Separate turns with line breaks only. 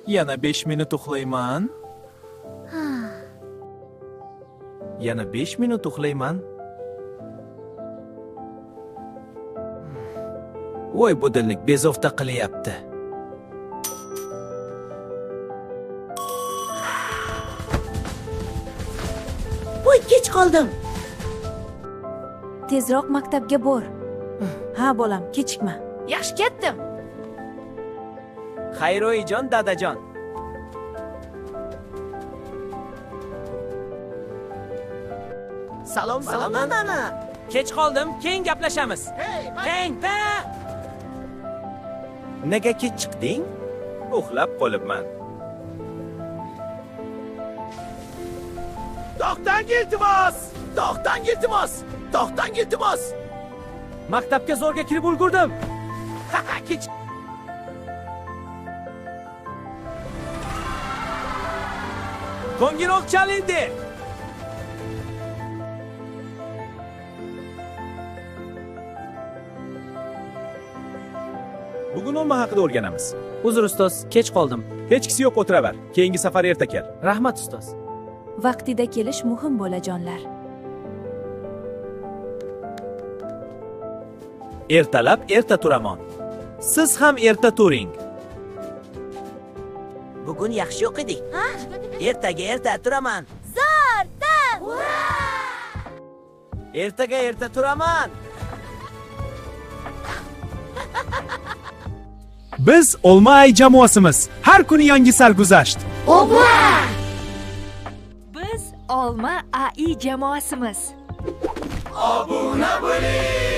Yana 5 minut uxlayman. Yana 5 minut uxlayman. Voy budillik bezovta qilyapti.
Voy, kech qoldim.
Tezroq maktabga bor. Ha, bolam, kechikma.
Yaxshi ketdim.
Xayroyijon, dadajon.
Salom, nana.
Kech qoldim, keyin gaplashamiz. Keng, pa! Nega kech chiqding? Uxlab qolibman. To'xtang, iltimos! To'xtang, iltimos! To'xtang, iltimos! Maktabga zo'rga kirib ulgurdim. Kech. Qo'ng'iroq chalindi. Bugun nima haqida o'rganamiz?
Uzr ustoz, kech qoldim.
Hechkisi yo'q, o'tiraver. Keyingi safar erta kel.
Rahmat ustoz.
Vaqtida kelish muhim bolajonlar.
Ertalab erta turaman. Siz ham erta turing.
Bugun yaxshi o'qidik. Ertaga erta turaman.
Ertaga erta turaman. Biz Olma-Ay jamoasimiz. Har kuni yangi sarguzasht.
Biz Olma-Ay jamoasimiz.
Obuna bo'ling.